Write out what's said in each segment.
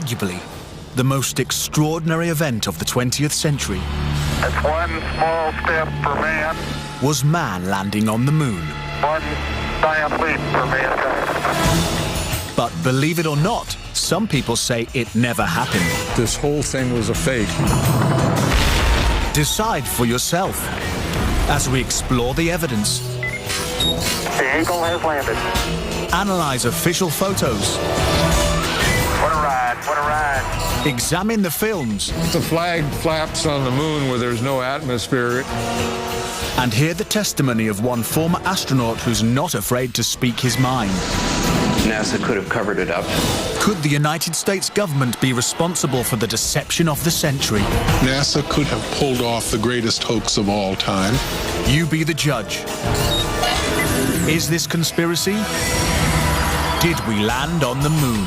arguably the most extraordinary event of the 20th century. It's one small step for man, Was man landing on the moon. one giant leap for mankind. But believe it or not, some people say it never happened. This whole thing was a fake. Decide for yourself as we explore the evidence, The Eagle has landed. analyze official photos, What a ride, what a ride. examine the films, The flag flaps on the moon where there's no atmosphere. and hear the testimony of one former astronaut who's not afraid to speak his mind. NASA could have covered it up. Could the United States government be responsible for the deception of the century? NASA could have pulled off the greatest hoax of all time. You be the judge. Is this conspiracy? Did we land on the moon?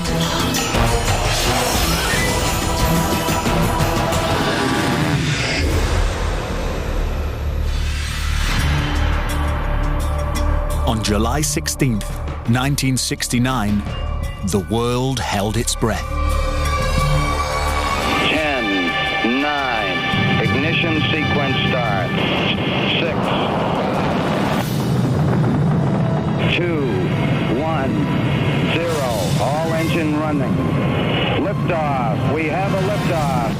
On July 16th, 1969, the world held its breath. 10, 9, ignition sequence start. 6, 2, 1, 0. All engine running. Liftoff. We have a liftoff.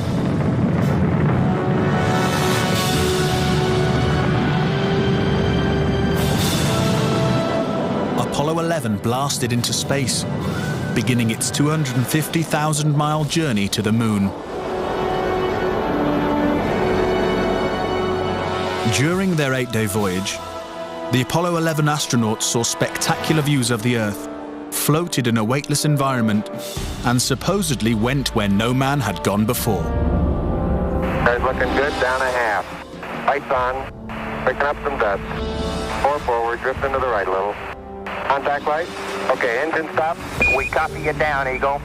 Apollo 11 blasted into space, beginning its 250,000-mile journey to the moon. During their 8-day voyage, the Apollo 11 astronauts saw spectacular views of the Earth, floated in a weightless environment, and supposedly went where no man had gone before. Guys looking good, down a half. Lights on, picking up some dust. 4 forward, drift into the right a little. Contact light. Okay, engine stop. We copy you down, Eagle.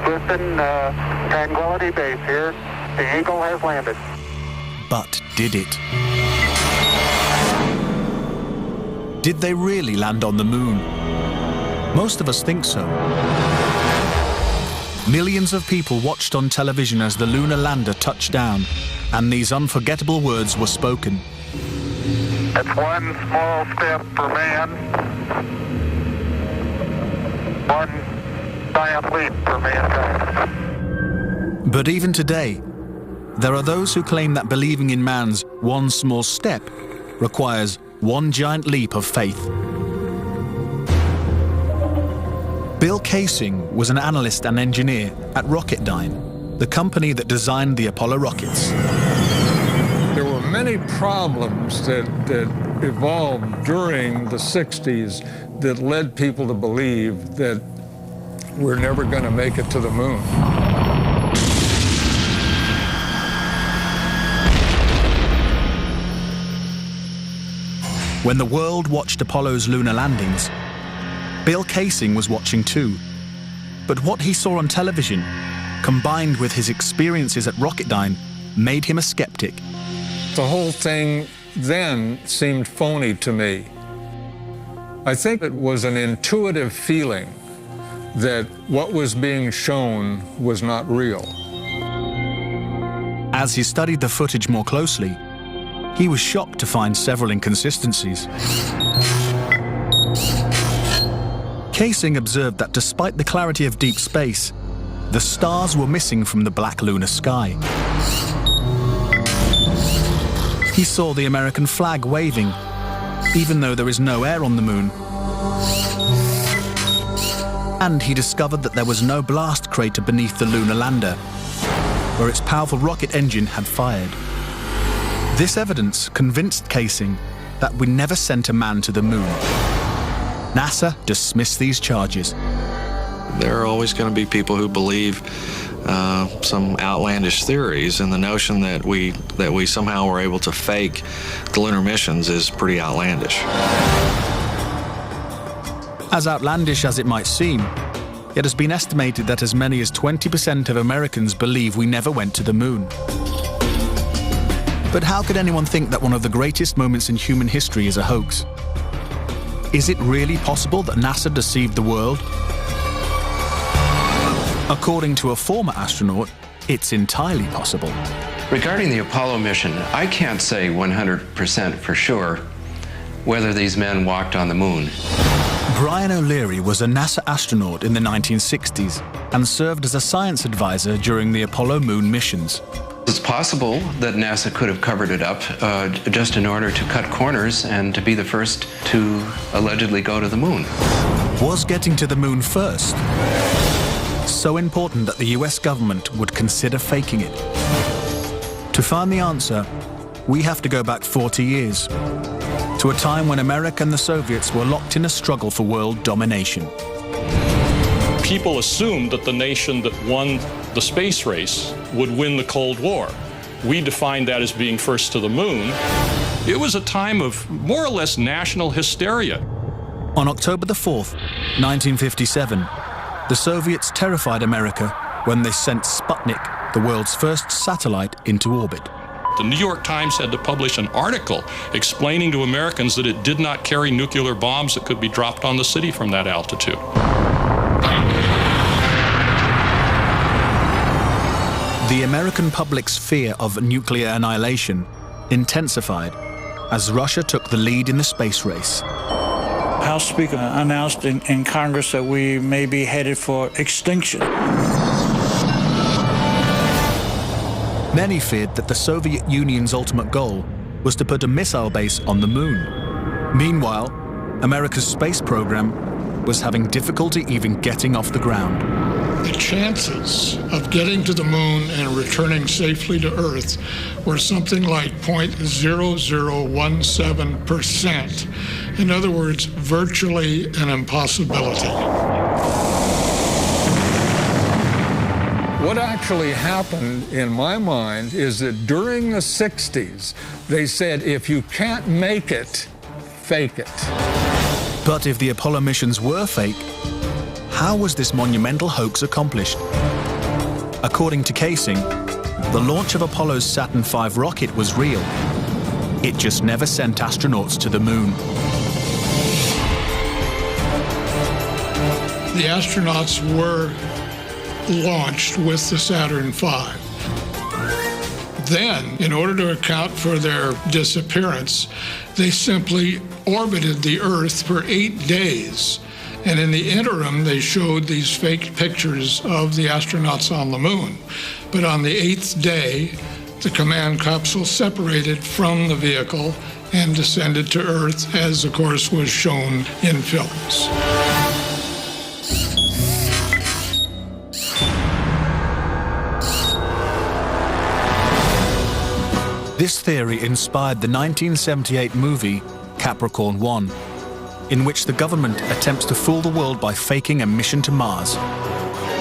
Houston, Tranquility Base here. The Eagle has landed. But did it? Did they really land on the moon? Most of us think so. Millions of people watched on television as the lunar lander touched down, and these unforgettable words were spoken. It's one small step for man, one giant leap for mankind. But even today, there are those who claim that believing in man's one small step requires one giant leap of faith. Bill Casing was an analyst and engineer at Rocketdyne, the company that designed the Apollo rockets. There were many problems that evolved during the 60s that led people to believe that we're never going to make it to the moon. When the world watched Apollo's lunar landings, Bill Casing was watching too. But what he saw on television, combined with his experiences at Rocketdyne, made him a skeptic. The whole thing then seemed phony to me. I think it was an intuitive feeling that what was being shown was not real. As he studied the footage more closely, he was shocked to find several inconsistencies. Casing observed that despite the clarity of deep space, the stars were missing from the black lunar sky. He saw the American flag waving, even though there is no air on the moon. And he discovered that there was no blast crater beneath the lunar lander, where its powerful rocket engine had fired. This evidence convinced Casing that we never sent a man to the moon. NASA dismissed these charges. There are always going to be people who believe some outlandish theories, and the notion that we somehow were able to fake the lunar missions is pretty outlandish. As outlandish as it might seem, it has been estimated that as many as 20% of Americans believe we never went to the moon. But how could anyone think that one of the greatest moments in human history is a hoax? Is it really possible that NASA deceived the world? According to a former astronaut, it's entirely possible. Regarding the Apollo mission, I can't say 100% for sure whether these men walked on the moon. Brian O'Leary was a NASA astronaut in the 1960s and served as a science advisor during the Apollo moon missions. It's possible that NASA could have covered it up just in order to cut corners and to be the first to allegedly go to the moon. Was getting to the moon first so important that the US government would consider faking it? To find the answer, we have to go back 40 years, to a time when America and the Soviets were locked in a struggle for world domination. People assumed that the nation that won the space race would win the Cold War. We defined that as being first to the moon. It was a time of more or less national hysteria. On October the 4th, 1957, the Soviets terrified America when they sent Sputnik, the world's first satellite, into orbit. The New York Times had to publish an article explaining to Americans that it did not carry nuclear bombs that could be dropped on the city from that altitude. The American public's fear of nuclear annihilation intensified as Russia took the lead in the space race. House Speaker announced in Congress that we may be headed for extinction. Many feared that the Soviet Union's ultimate goal was to put a missile base on the moon. Meanwhile, America's space program was having difficulty even getting off the ground. The chances of getting to the moon and returning safely to Earth were something like 0.0017%. In other words, virtually an impossibility. What actually happened, in my mind, is that during the 60s, they said, if you can't make it, fake it. But if the Apollo missions were fake, how was this monumental hoax accomplished? According to Casing, the launch of Apollo's Saturn V rocket was real. It just never sent astronauts to the moon. The astronauts were launched with the Saturn V. Then, in order to account for their disappearance, they simply orbited the Earth for 8 days. And in the interim, they showed these fake pictures of the astronauts on the moon. But on the 8th day, the command capsule separated from the vehicle and descended to Earth, as of course was shown in films. This theory inspired the 1978 movie Capricorn 1, in which the government attempts to fool the world by faking a mission to Mars.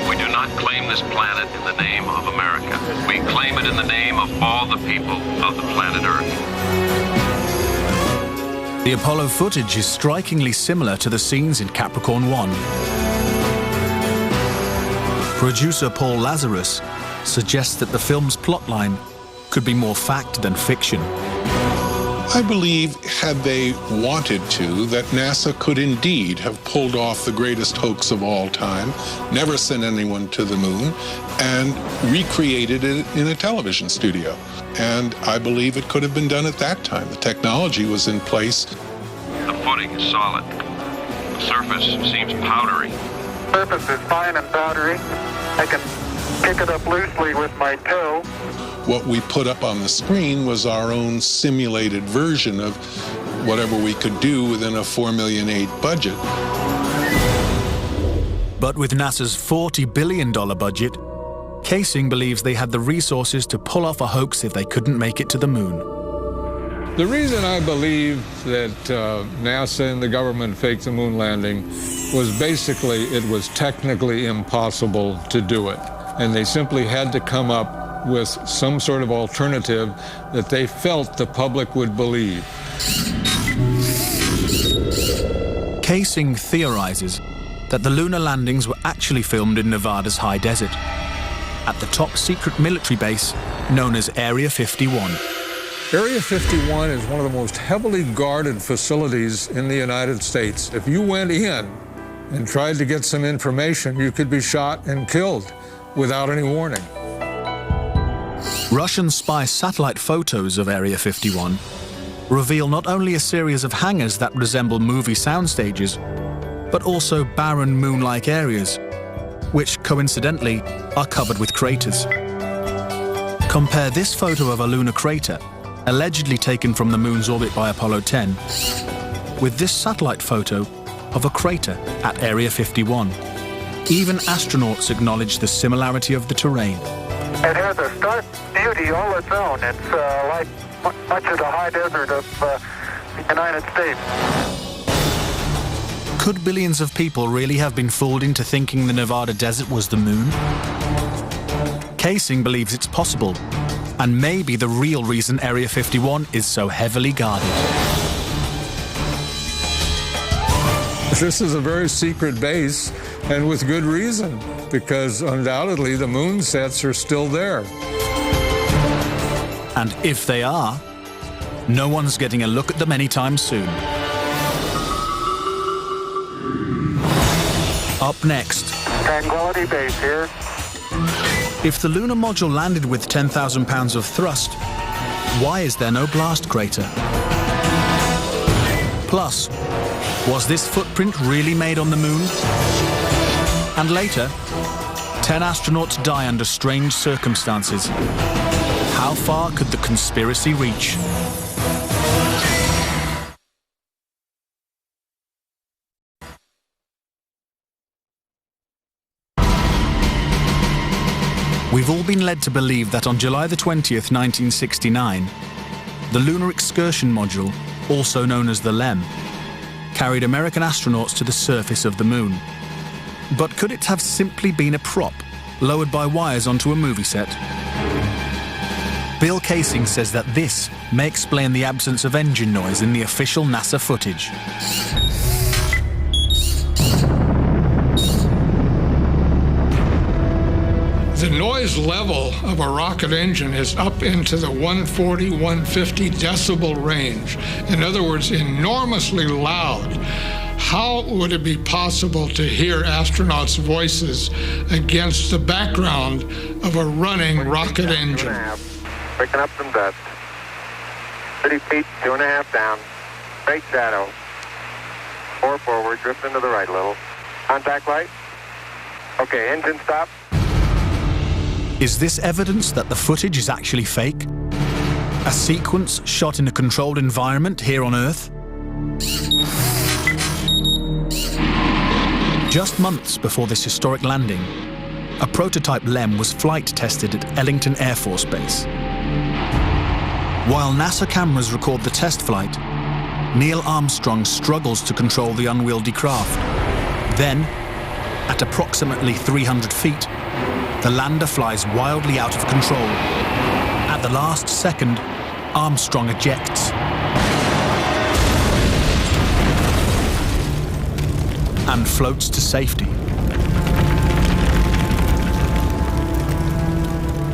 We do not claim this planet in the name of America. We claim it in the name of all the people of the planet Earth. The Apollo footage is strikingly similar to the scenes in Capricorn 1. Producer Paul Lazarus suggests that the film's plotline could be more fact than fiction. I believe, had they wanted to, that NASA could indeed have pulled off the greatest hoax of all time, never sent anyone to the moon, and recreated it in a television studio. And I believe it could have been done at that time. The technology was in place. The footing is solid. The surface seems powdery. Surface is fine and powdery. I can pick it up loosely with my toe. What we put up on the screen was our own simulated version of whatever we could do within a $4.8 million budget. But with NASA's $40 billion budget, Casing believes they had the resources to pull off a hoax if they couldn't make it to the moon. The reason I believe that NASA and the government faked the moon landing was basically it was technically impossible to do it. And they simply had to come up with some sort of alternative that they felt the public would believe. Casing theorizes that the lunar landings were actually filmed in Nevada's high desert, at the top secret military base known as Area 51. Area 51 is one of the most heavily guarded facilities in the United States. If you went in, and tried to get some information, you could be shot and killed without any warning. Russian spy satellite photos of Area 51 reveal not only a series of hangars that resemble movie sound stages, but also barren moon-like areas, which coincidentally are covered with craters. Compare this photo of a lunar crater, allegedly taken from the moon's orbit by Apollo 10, with this satellite photo of a crater at Area 51. Even astronauts acknowledge the similarity of the terrain. It has a stark beauty all its own. It's like much of the high desert of the United States. Could billions of people really have been fooled into thinking the Nevada desert was the moon? Casing believes it's possible, and maybe the real reason Area 51 is so heavily guarded. This is a very secret base, and with good reason, because undoubtedly the moon sets are still there. And if they are, no one's getting a look at them anytime soon. Up next, Tranquility Base here. if the lunar module landed with 10,000 pounds of thrust, why is there no blast crater? Plus, was this footprint really made on the moon? And later, 10 astronauts die under strange circumstances. How far could the conspiracy reach? We've all been led to believe that on July the 20th, 1969, the Lunar Excursion Module, also known as the LEM, carried American astronauts to the surface of the moon. But could it have simply been a prop, lowered by wires onto a movie set? Bill Casing says that this may explain the absence of engine noise in the official NASA footage. The noise level of a rocket engine is up into the 140, 150 decibel range. In other words, enormously loud. How would it be possible to hear astronauts' voices against the background of a running rocket engine? Picking up some dust. 30 feet, 2.5 down. Straight shadow. 4 forward, drift into the right a little. Contact light. Okay, engine stop. Is this evidence that the footage is actually fake? A sequence shot in a controlled environment here on Earth? Just months before this historic landing, a prototype LEM was flight tested at Ellington Air Force Base. While NASA cameras record the test flight, Neil Armstrong struggles to control the unwieldy craft. Then, at approximately 300 feet, the lander flies wildly out of control. At the last second, Armstrong ejects. And floats to safety.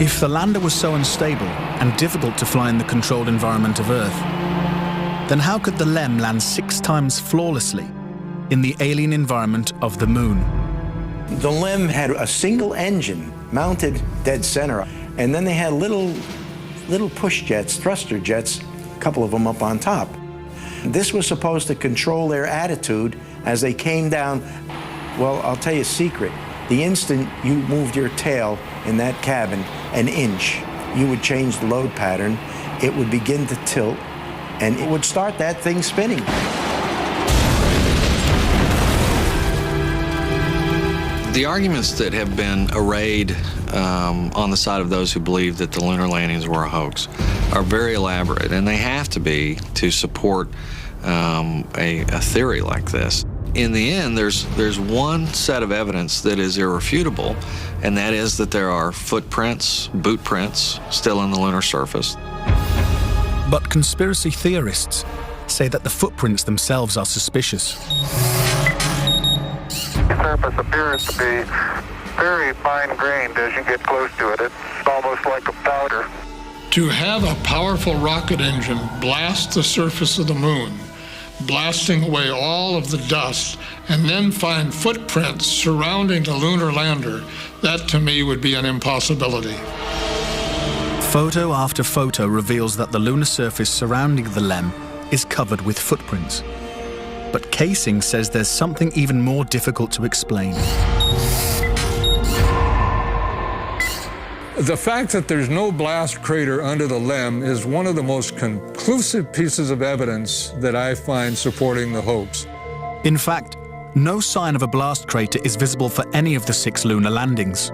If the lander was so unstable and difficult to fly in the controlled environment of Earth, then how could the LEM land 6 times flawlessly in the alien environment of the moon? The LEM had a single engine mounted dead center, and then they had little push jets, thruster jets, a couple of them up on top. This was supposed to control their attitude as they came down. Well, I'll tell you a secret. The instant you moved your tail in that cabin an inch, you would change the load pattern, it would begin to tilt, and it would start that thing spinning. The arguments that have been arrayed on the side of those who believe that the lunar landings were a hoax are very elaborate, and they have to be to support a theory like this. In the end, there's one set of evidence that is irrefutable, and that is that there are footprints, boot prints, still in the lunar surface. But conspiracy theorists say that the footprints themselves are suspicious. The surface appears to be very fine-grained as you get close to it. It's almost like a powder. To have a powerful rocket engine blast the surface of the moon blasting away all of the dust, and then find footprints surrounding the lunar lander, that to me would be an impossibility. Photo after photo reveals that the lunar surface surrounding the LEM is covered with footprints. But Casing says there's something even more difficult to explain. The fact that there's no blast crater under the LEM is one of the most conclusive pieces of evidence that I find supporting the hoax. In fact, no sign of a blast crater is visible for any of the 6 lunar landings.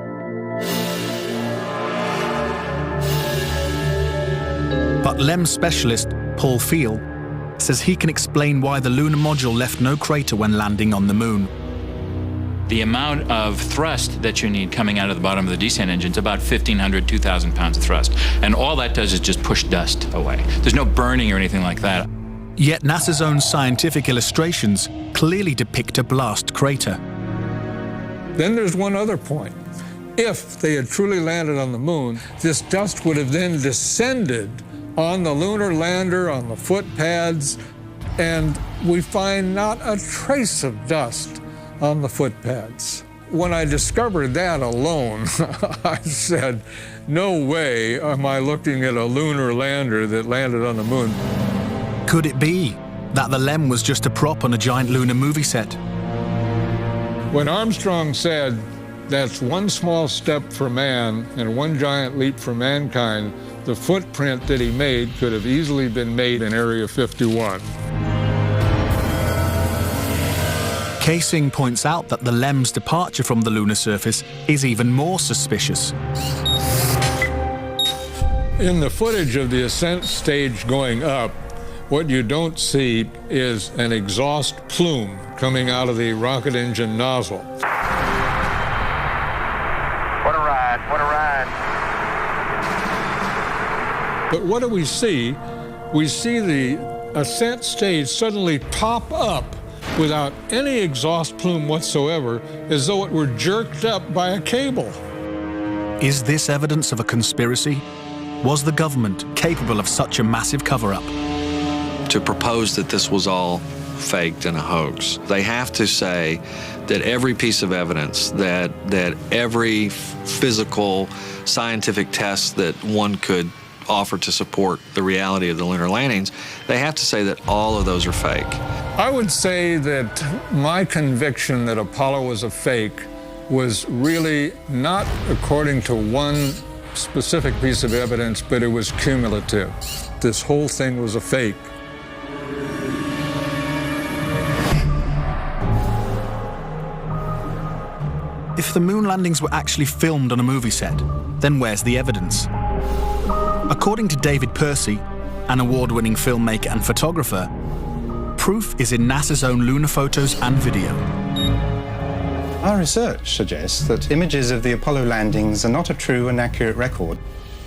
But LEM specialist Paul Field says he can explain why the lunar module left no crater when landing on the moon. The amount of thrust that you need coming out of the bottom of the descent engine is about 1,500, 2,000 pounds of thrust. And all that does is just push dust away. There's no burning or anything like that. Yet NASA's own scientific illustrations clearly depict a blast crater. Then there's one other point. If they had truly landed on the moon, this dust would have then descended on the lunar lander, on the foot pads, and we find not a trace of dust on the foot pads. When I discovered that alone, I said, no way am I looking at a lunar lander that landed on the moon. Could it be that the LEM was just a prop on a giant lunar movie set? When Armstrong said, that's one small step for man and one giant leap for mankind, the footprint that he made could have easily been made in Area 51. Casing points out that the LEM's departure from the lunar surface is even more suspicious. In the footage of the ascent stage going up, what you don't see is an exhaust plume coming out of the rocket engine nozzle. What a ride, what a ride. But what do we see? We see the ascent stage suddenly pop up without any exhaust plume whatsoever, as though it were jerked up by a cable. Is this evidence of a conspiracy? Was the government capable of such a massive cover-up? To propose that this was all faked and a hoax, they have to say that every piece of evidence, that every physical, scientific test that one could offer to support the reality of the lunar landings, they have to say that all of those are fake. I would say that my conviction that Apollo was a fake was really not according to one specific piece of evidence, but it was cumulative. This whole thing was a fake. If the moon landings were actually filmed on a movie set, then where's the evidence? According to David Percy, an award-winning filmmaker and photographer, proof is in NASA's own lunar photos and video. Our research suggests that images of the Apollo landings are not a true and accurate record.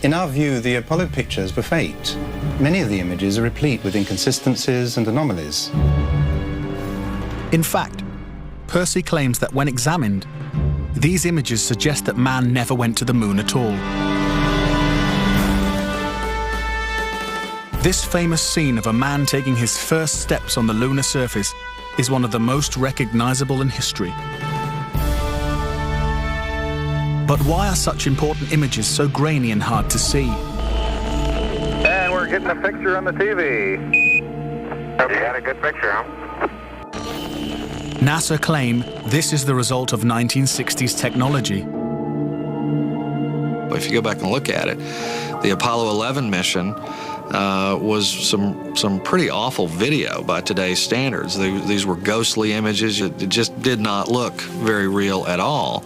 In our view, the Apollo pictures were faked. Many of the images are replete with inconsistencies and anomalies. In fact, Percy claims that when examined, these images suggest that man never went to the moon at all. This famous scene of a man taking his first steps on the lunar surface is one of the most recognizable in history. But why are such important images so grainy and hard to see? And we're getting a picture on the TV. You had a good picture, huh? NASA claim this is the result of 1960s technology. If you go back and look at it, the Apollo 11 mission was some pretty awful video by today's standards. These were ghostly images. It just did not look very real at all.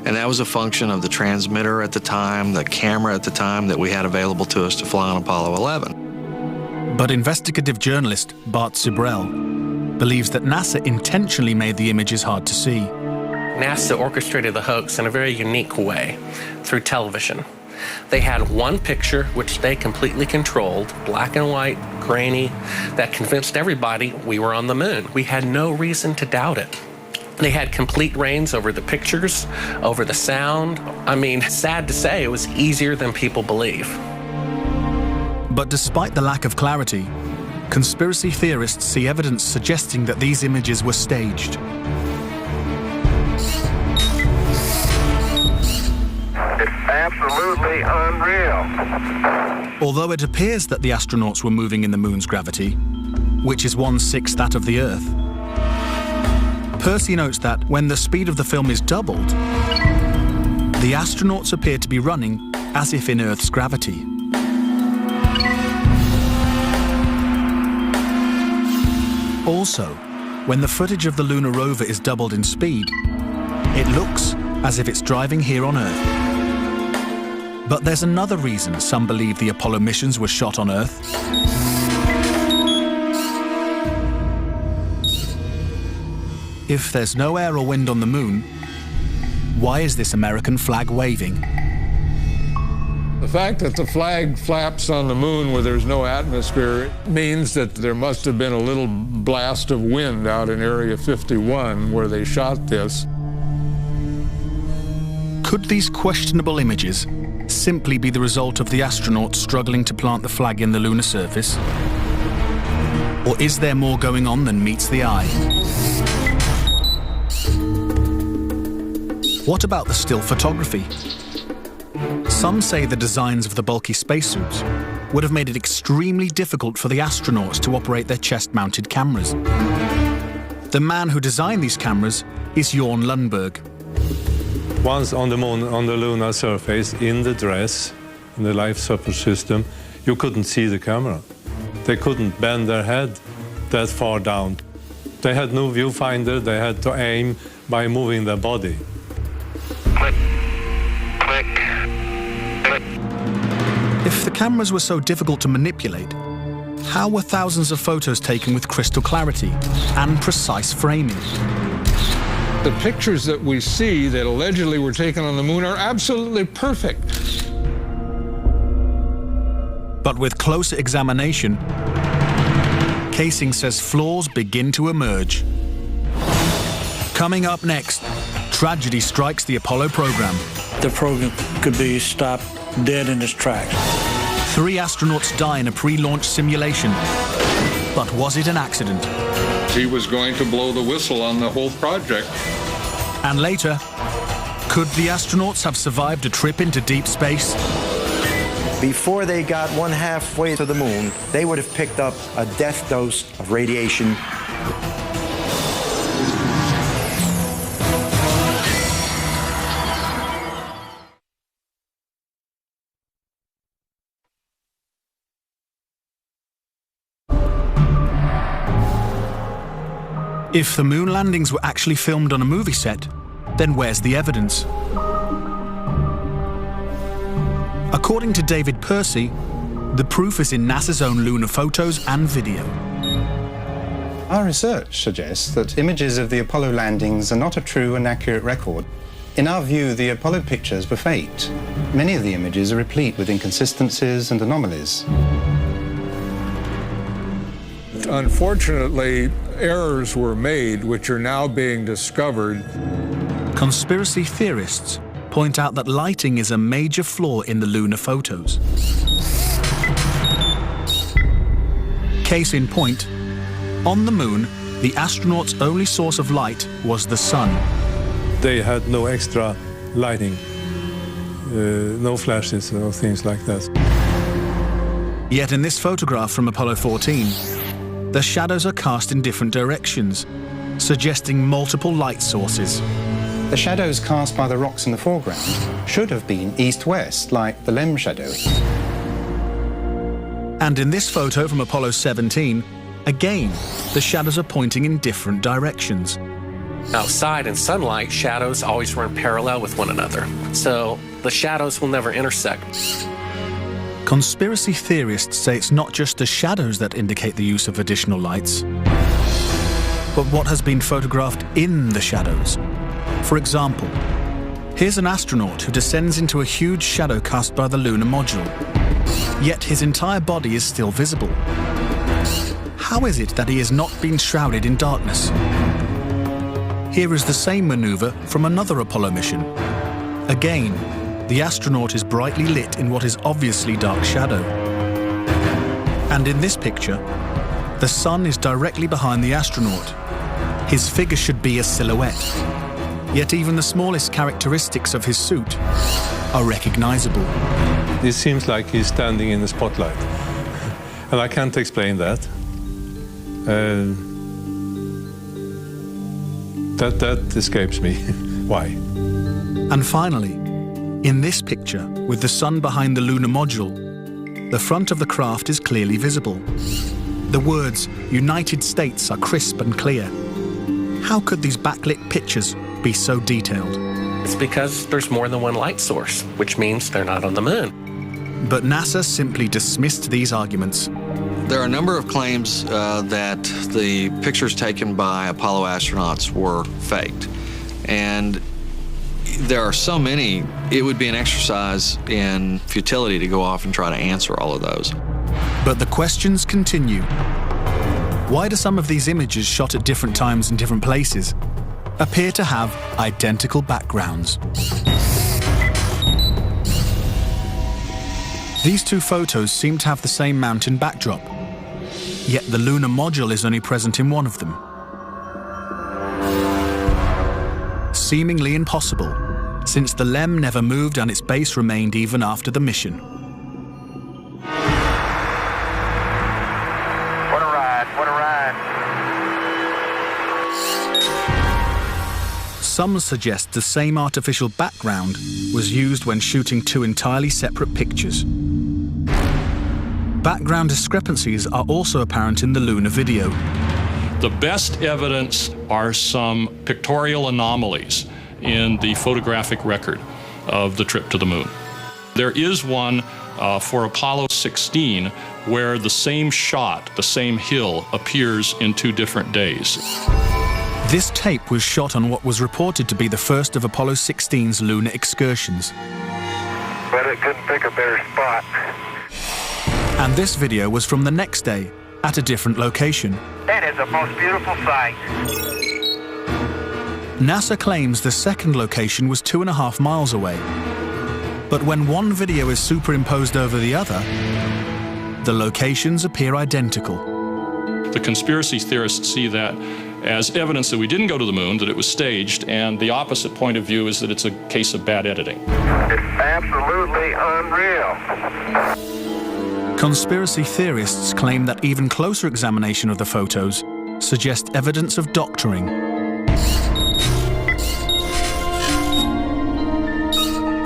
And that was a function of the transmitter at the time, the camera at the time that we had available to us to fly on Apollo 11. But investigative journalist Bart Sibrel believes that NASA intentionally made the images hard to see. NASA orchestrated the hoax in a very unique way through television. They had one picture which they completely controlled, black and white, grainy, that convinced everybody we were on the moon. We had no reason to doubt it. They had complete reins over the pictures, over the sound. I mean, sad to say, it was easier than people believe. But despite the lack of clarity, conspiracy theorists see evidence suggesting that these images were staged. It's absolutely unreal. Although it appears that the astronauts were moving in the moon's gravity, which is 1/6 that of the Earth, Percy notes that when the speed of the film is doubled, the astronauts appear to be running as if in Earth's gravity. Also, when the footage of the lunar rover is doubled in speed, it looks as if it's driving here on Earth. But there's another reason some believe the Apollo missions were shot on Earth. If there's no air or wind on the moon, why is this American flag waving? The fact that the flag flaps on the moon where there's no atmosphere means that there must have been a little blast of wind out in Area 51 where they shot this. Could these questionable images simply be the result of the astronauts struggling to plant the flag in the lunar surface? Or is there more going on than meets the eye? What about the still photography? Some say the designs of the bulky spacesuits would have made it extremely difficult for the astronauts to operate their chest-mounted cameras. The man who designed these cameras is Jorn Lundberg. Once on the moon, on the lunar surface, in the dress, in the life support system, you couldn't see the camera. They couldn't bend their head that far down. They had no viewfinder, they had to aim by moving their body. Click, click, click. If the cameras were so difficult to manipulate, how were thousands of photos taken with crystal clarity and precise framing? The pictures that we see that allegedly were taken on the moon are absolutely perfect. But with closer examination, Casing says flaws begin to emerge. Coming up next, tragedy strikes the Apollo program. The program could be stopped dead in its tracks. 3 astronauts die in a pre-launch simulation. But was it an accident? He was going to blow the whistle on the whole project. And later, could the astronauts have survived a trip into deep space? Before they got 1/2 way to the moon, they would have picked up a death dose of radiation. If the moon landings were actually filmed on a movie set, then where's the evidence? According to David Percy, the proof is in NASA's own lunar photos and video. Our research suggests that images of the Apollo landings are not a true and accurate record. In our view, the Apollo pictures were faked. Many of the images are replete with inconsistencies and anomalies. Unfortunately, errors were made which are now being discovered. Conspiracy theorists point out that lighting is a major flaw in the lunar photos. Case in point, on the moon, the astronauts' only source of light was the sun. They had no extra lighting, no flashes or things like that. Yet in this photograph from Apollo 14, the shadows are cast in different directions, suggesting multiple light sources. The shadows cast by the rocks in the foreground should have been east-west, like the LEM shadow. And in this photo from Apollo 17, again, the shadows are pointing in different directions. Outside in sunlight, shadows always run parallel with one another, so the shadows will never intersect. Conspiracy theorists say it's not just the shadows that indicate the use of additional lights, but what has been photographed in the shadows. For example, here's an astronaut who descends into a huge shadow cast by the lunar module, yet his entire body is still visible. How is it that he has not been shrouded in darkness? Here is the same maneuver from another Apollo mission. Again, the astronaut is brightly lit in what is obviously dark shadow. And in this picture, The sun is directly behind the astronaut. His figure should be a silhouette. Yet even the smallest characteristics of his suit are recognizable. It seems like he's standing in the spotlight. And I can't explain that. That escapes me. Why? And finally, in this picture, with the sun behind the lunar module, the front of the craft is clearly visible. The words United States are crisp and clear. How could these backlit pictures be so detailed? It's because there's more than one light source, which means they're not on the moon. But NASA simply dismissed these arguments. There are a number of claims that the pictures taken by Apollo astronauts were faked. And there are so many, it would be an exercise in futility to go off and try to answer all of those. But the questions continue. Why do some of these images shot at different times in different places appear to have identical backgrounds? These two photos seem to have the same mountain backdrop, yet the lunar module is only present in one of them. Seemingly impossible, since the LEM never moved and its base remained even after the mission. What a ride, what a ride. Some suggest the same artificial background was used when shooting two entirely separate pictures. Background discrepancies are also apparent in the lunar video. The best evidence are some pictorial anomalies in the photographic record of the trip to the moon. There is one for Apollo 16 where the same shot, the same hill, appears in 2 different days. This tape was shot on what was reported to be the first of Apollo 16's lunar excursions. But it couldn't pick a better spot. And this video was from the next day, at a different location. That is the most beautiful sight. NASA claims the second location was 2.5 miles away. But when one video is superimposed over the other, the locations appear identical. The conspiracy theorists see that as evidence that we didn't go to the moon, that it was staged, and the opposite point of view is that it's a case of bad editing. It's absolutely unreal. Conspiracy theorists claim that even closer examination of the photos suggests evidence of doctoring.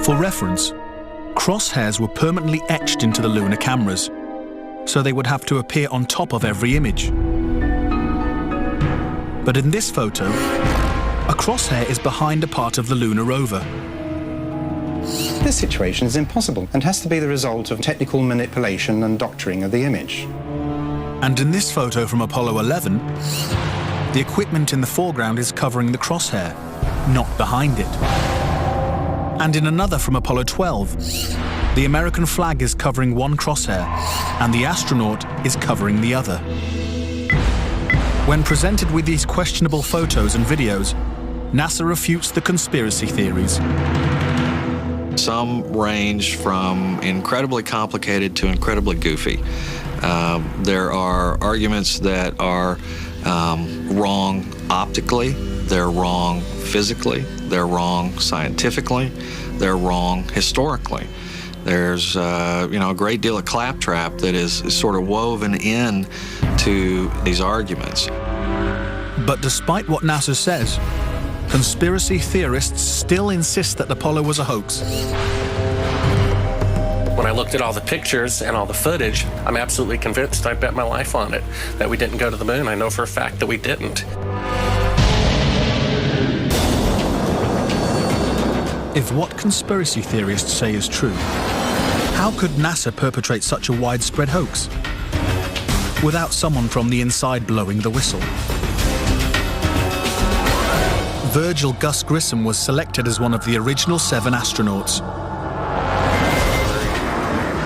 For reference, crosshairs were permanently etched into the lunar cameras, so they would have to appear on top of every image. But in this photo, a crosshair is behind a part of the lunar rover. This situation is impossible and has to be the result of technical manipulation and doctoring of the image. And in this photo from Apollo 11, the equipment in the foreground is covering the crosshair, not behind it. And in another from Apollo 12, the American flag is covering one crosshair, and the astronaut is covering the other. When presented with these questionable photos and videos, NASA refutes the conspiracy theories. Some range from incredibly complicated to incredibly goofy. There are arguments that are wrong optically, they're wrong physically, they're wrong scientifically, they're wrong historically. There's a great deal of claptrap that is sort of woven in to these arguments. But despite what NASA says, conspiracy theorists still insist that Apollo was a hoax. When I looked at all the pictures and all the footage, I'm absolutely convinced, I bet my life on it, that we didn't go to the moon. I know for a fact that we didn't. If what conspiracy theorists say is true, how could NASA perpetrate such a widespread hoax without someone from the inside blowing the whistle? Virgil Gus Grissom was selected as one of the original 7 astronauts.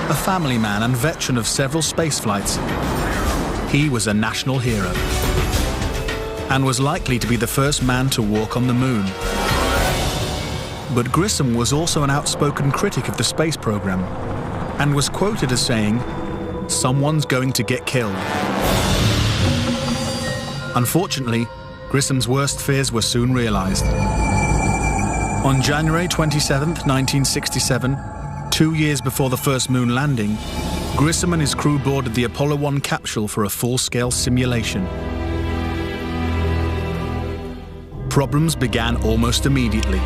A family man and veteran of several space flights, he was a national hero and was likely to be the first man to walk on the moon. But Grissom was also an outspoken critic of the space program and was quoted as saying, "Someone's going to get killed." Unfortunately, Grissom's worst fears were soon realized. On January 27, 1967, 2 years before the first moon landing, Grissom and his crew boarded the Apollo 1 capsule for a full-scale simulation. Problems began almost immediately.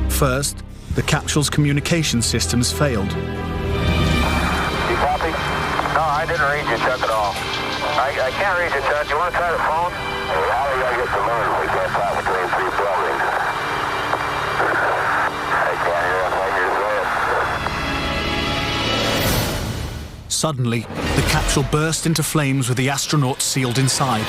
First, the capsule's communication systems failed. You copy? No, I didn't read you, Chuck, at all. I can't read you, Chuck. You want to try the phone? Hey, how do I get the moon? We can't fly between three buildings. I can't hear a thing you're saying. Suddenly, the capsule burst into flames with the astronauts sealed inside.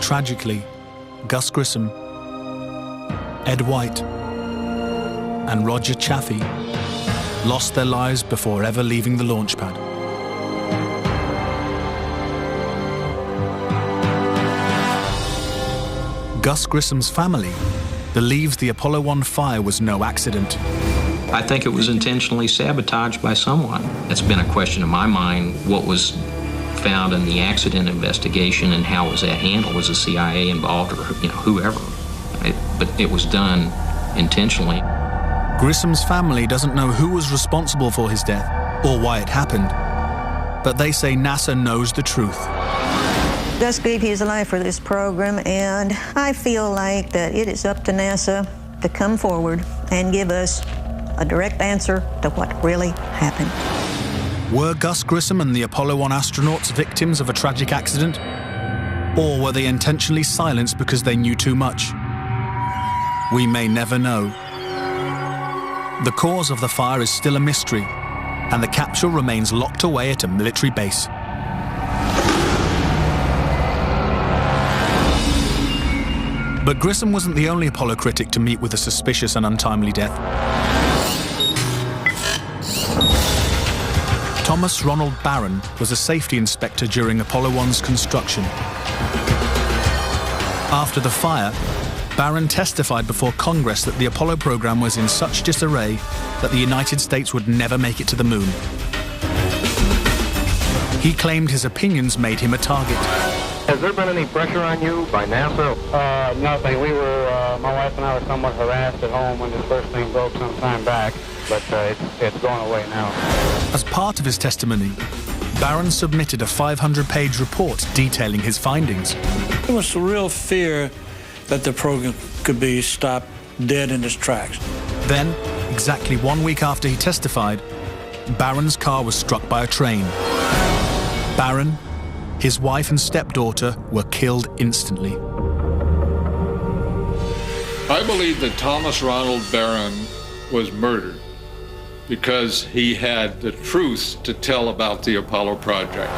Tragically, Gus Grissom, Ed White, and Roger Chaffee lost their lives before ever leaving the launch pad. Gus Grissom's family believes the Apollo 1 fire was no accident. I think it was intentionally sabotaged by someone. It's been a question in my mind, what was found in the accident investigation and how was that handled? Was the CIA involved or whoever? But it was done intentionally. Grissom's family doesn't know who was responsible for his death or why it happened, but they say NASA knows the truth. Gus gave his life for this program, and I feel like that it is up to NASA to come forward and give us a direct answer to what really happened. Were Gus Grissom and the Apollo 1 astronauts victims of a tragic accident? Or were they intentionally silenced because they knew too much? We may never know. The cause of the fire is still a mystery, and the capsule remains locked away at a military base. But Grissom wasn't the only Apollo critic to meet with a suspicious and untimely death. Thomas Ronald Barron was a safety inspector during Apollo 1's construction. After the fire, Barron testified before Congress that the Apollo program was in such disarray that the United States would never make it to the moon. He claimed his opinions made him a target. Has there been any pressure on you by NASA? Nothing. We were, my wife and I were somewhat harassed at home when this first thing broke some time back, but it's going away now. As part of his testimony, Barron submitted a 500-page report detailing his findings. There was a real fear that the program could be stopped dead in its tracks. Then, exactly 1 week after he testified, Barron's car was struck by a train. Barron, his wife and stepdaughter were killed instantly. I believe that Thomas Ronald Barron was murdered because he had the truth to tell about the Apollo project.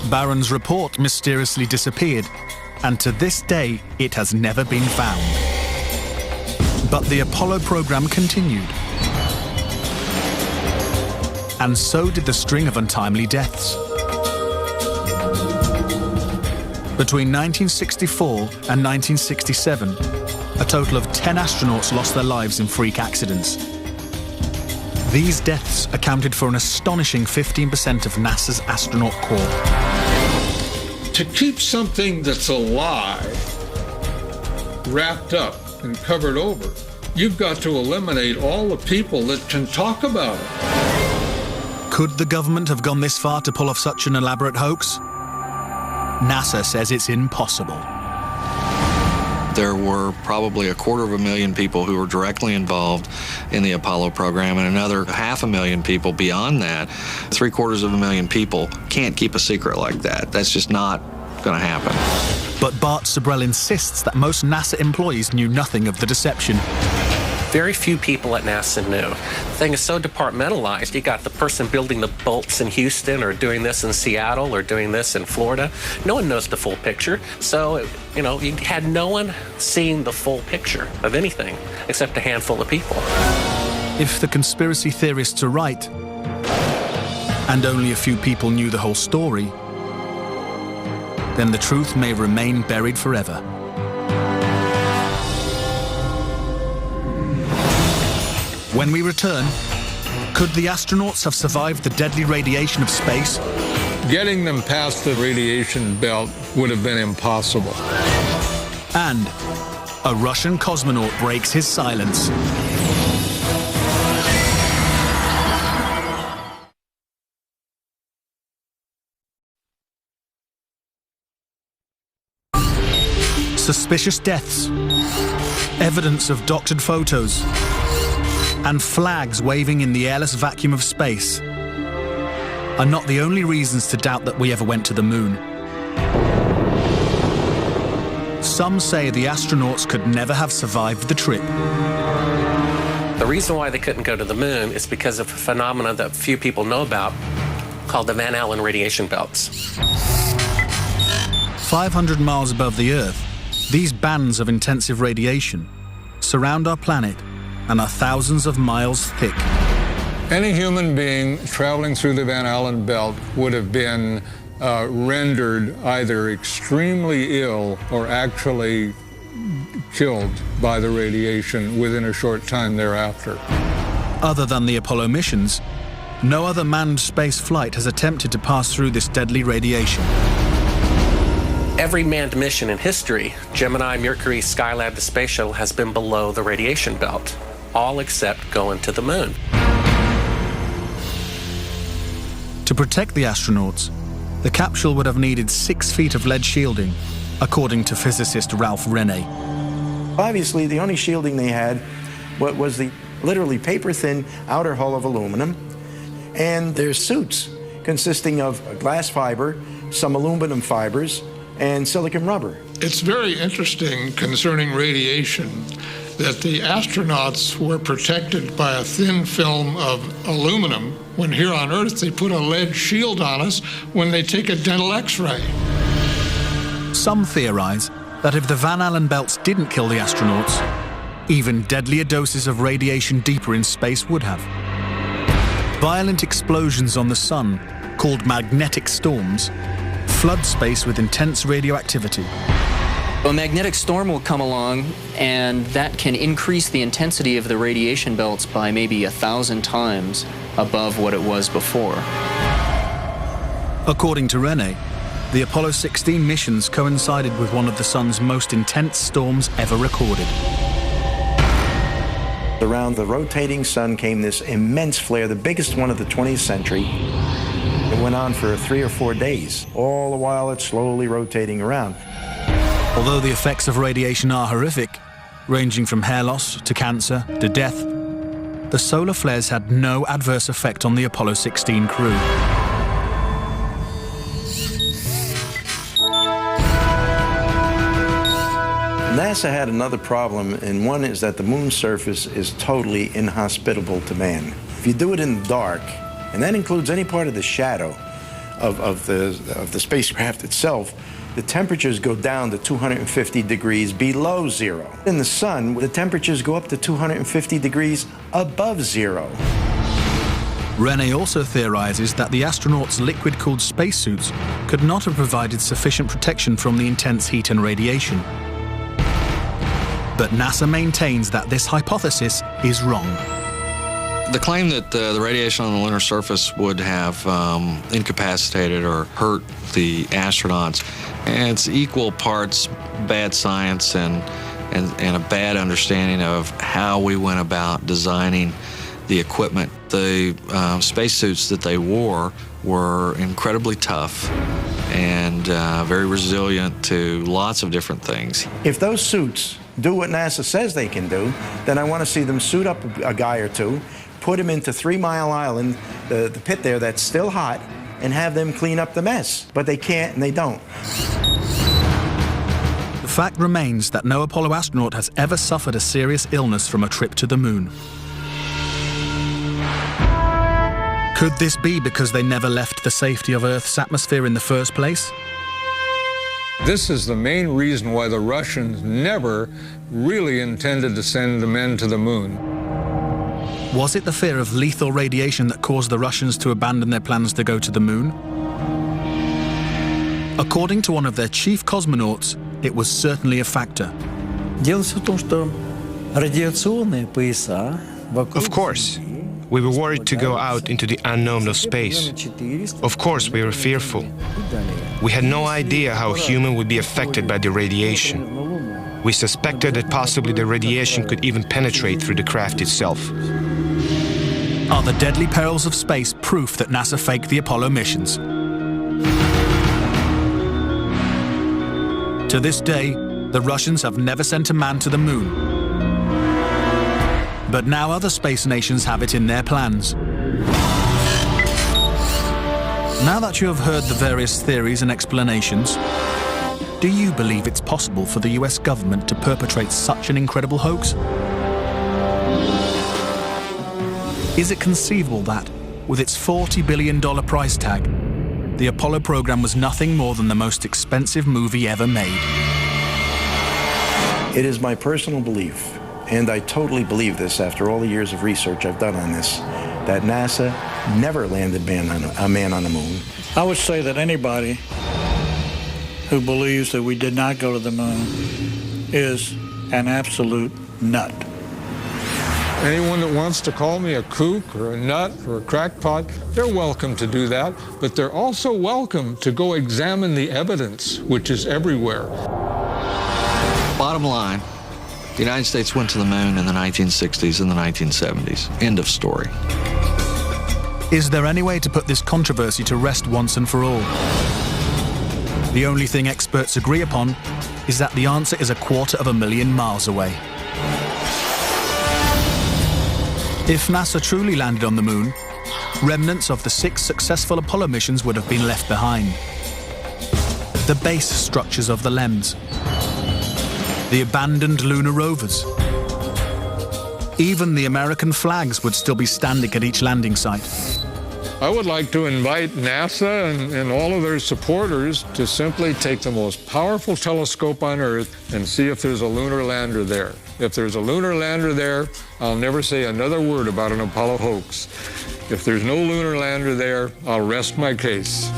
Barron's report mysteriously disappeared, and to this day, it has never been found. But the Apollo program continued. And so did the string of untimely deaths. Between 1964 and 1967, a total of 10 astronauts lost their lives in freak accidents. These deaths accounted for an astonishing 15% of NASA's astronaut corps. To keep something that's alive wrapped up and covered over, you've got to eliminate all the people that can talk about it. Could the government have gone this far to pull off such an elaborate hoax? NASA says it's impossible. There were probably 250,000 people who were directly involved in the Apollo program, and another 500,000 people beyond that. 750,000 people can't keep a secret like that. That's just not going to happen. But Bart Sabrell insists that most NASA employees knew nothing of the deception. Very few people at NASA knew. The thing is so departmentalized. You got the person building the bolts in Houston, or doing this in Seattle, or doing this in Florida. No one knows the full picture. So, you had no one seeing the full picture of anything except a handful of people. If the conspiracy theorists are right, and only a few people knew the whole story, then the truth may remain buried forever. When we return, could the astronauts have survived the deadly radiation of space? Getting them past the radiation belt would have been impossible. And a Russian cosmonaut breaks his silence. Suspicious deaths, evidence of doctored photos, and flags waving in the airless vacuum of space are not the only reasons to doubt that we ever went to the moon. Some say the astronauts could never have survived the trip. The reason why they couldn't go to the moon is because of a phenomenon that few people know about called the Van Allen radiation belts. 500 miles above the Earth, these bands of intensive radiation surround our planet and are thousands of miles thick. Any human being traveling through the Van Allen belt would have been rendered either extremely ill or actually killed by the radiation within a short time thereafter. Other than the Apollo missions, no other manned space flight has attempted to pass through this deadly radiation. Every manned mission in history, Gemini, Mercury, Skylab, the Space Shuttle, has been below the radiation belt, all except going to the moon. To protect the astronauts, the capsule would have needed 6 feet of lead shielding, according to physicist Ralph Rene. Obviously, the only shielding they had was the literally paper-thin outer hull of aluminum, and their suits consisting of glass fiber, some aluminum fibers, and silicon rubber. It's very interesting concerning radiation that the astronauts were protected by a thin film of aluminum when here on Earth they put a lead shield on us when they take a dental x-ray. Some theorize that if the Van Allen belts didn't kill the astronauts, even deadlier doses of radiation deeper in space would have. Violent explosions on the sun, called magnetic storms, flood space with intense radioactivity. A magnetic storm will come along, and that can increase the intensity of the radiation belts by maybe 1,000 times above what it was before. According to Rene, the Apollo 16 missions coincided with one of the sun's most intense storms ever recorded. Around the rotating sun came this immense flare, the biggest one of the 20th century. It went on for 3 or 4 days. All the while it's slowly rotating around. Although the effects of radiation are horrific, ranging from hair loss to cancer to death, the solar flares had no adverse effect on the Apollo 16 crew. NASA had another problem, and one is that the moon's surface is totally inhospitable to man. If you do it in the dark, and that includes any part of the shadow of the spacecraft itself, the temperatures go down to 250 degrees below zero. In the sun, the temperatures go up to 250 degrees above zero. Rene also theorizes that the astronauts' liquid-cooled spacesuits could not have provided sufficient protection from the intense heat and radiation. But NASA maintains that this hypothesis is wrong. The claim that the radiation on the lunar surface would have incapacitated or hurt the astronauts, and it's equal parts bad science and a bad understanding of how we went about designing the equipment. The spacesuits that they wore were incredibly tough and very resilient to lots of different things. If those suits do what NASA says they can do, then I want to see them suit up a guy or two, put him into 3 Mile Island, the pit there that's still hot, and have them clean up the mess. But they can't and they don't. The Fact remains that no Apollo astronaut has ever suffered a serious illness from a trip to the moon. Could this be because they never left the safety of Earth's atmosphere in the first place? This is the main reason why the Russians never really intended to send the men to the moon. Was it the fear of lethal radiation that caused the Russians to abandon their plans to go to the moon? According to one of their chief cosmonauts, it was certainly a factor. Of course, we were worried to go out into the unknown of space. Of course, we were fearful. We had no idea how human would be affected by the radiation. We suspected that possibly the radiation could even penetrate through the craft itself. Are the deadly perils of space proof that NASA faked the Apollo missions? To this day, the Russians have never sent a man to the moon. But now other space nations have it in their plans. Now that you have heard the various theories and explanations, do you believe it's possible for the US government to perpetrate such an incredible hoax? Is it conceivable that, with its $40 billion price tag, the Apollo program was nothing more than the most expensive movie ever made? It is my personal belief, and I totally believe this after all the years of research I've done on this, that NASA never landed a man on the moon. I would say that anybody who believes that we did not go to the moon is an absolute nut. Anyone that wants to call me a kook or a nut or a crackpot, they're welcome to do that, but they're also welcome to go examine the evidence, which is everywhere. Bottom line, the United States went to the moon in the 1960s and the 1970s. End of story. Is there any way to put this controversy to rest once and for all? The only thing experts agree upon is that the answer is 250,000 miles away. If NASA truly landed on the moon, remnants of the 6 successful Apollo missions would have been left behind. The base structures of the LEMs, the abandoned lunar rovers. Even the American flags would still be standing at each landing site. I would like to invite NASA and all of their supporters to simply take the most powerful telescope on Earth and see if there's a lunar lander there. If there's a lunar lander there, I'll never say another word about an Apollo hoax. If there's no lunar lander there, I'll rest my case.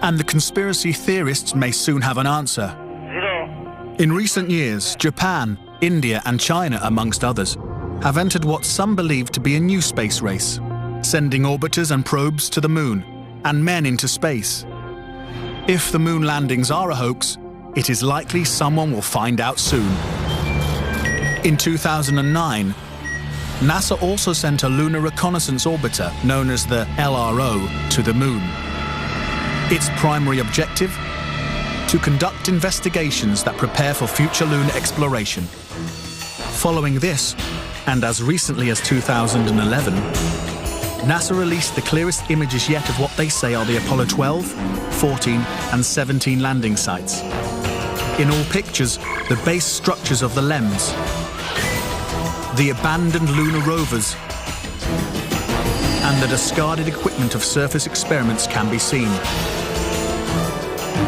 And the conspiracy theorists may soon have an answer. In recent years, Japan, India and China, amongst others, have entered what some believe to be a new space race, sending orbiters and probes to the moon and men into space. If the moon landings are a hoax, it is likely someone will find out soon. In 2009, NASA also sent a lunar reconnaissance orbiter known as the LRO to the moon. Its primary objective? To conduct investigations that prepare for future lunar exploration. Following this, and as recently as 2011, NASA released the clearest images yet of what they say are the Apollo 12, 14 and 17 landing sites. In all pictures, the base structures of the LEMs, the abandoned lunar rovers, and the discarded equipment of surface experiments can be seen.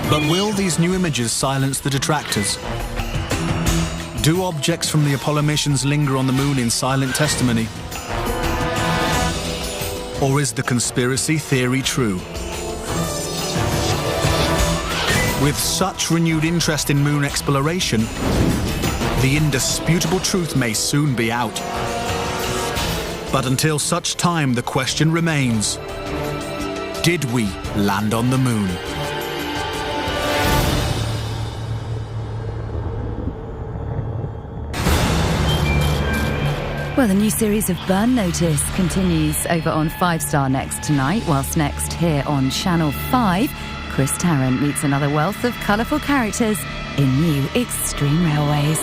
But will these new images silence the detractors? Do objects from the Apollo missions linger on the moon in silent testimony? Or is the conspiracy theory true? With such renewed interest in moon exploration, the indisputable truth may soon be out. But until such time, the question remains: did we land on the moon? Well, the new series of Burn Notice continues over on 5 Star Next tonight, whilst next here on Channel 5, Chris Tarrant meets another wealth of colourful characters in new Extreme Railways.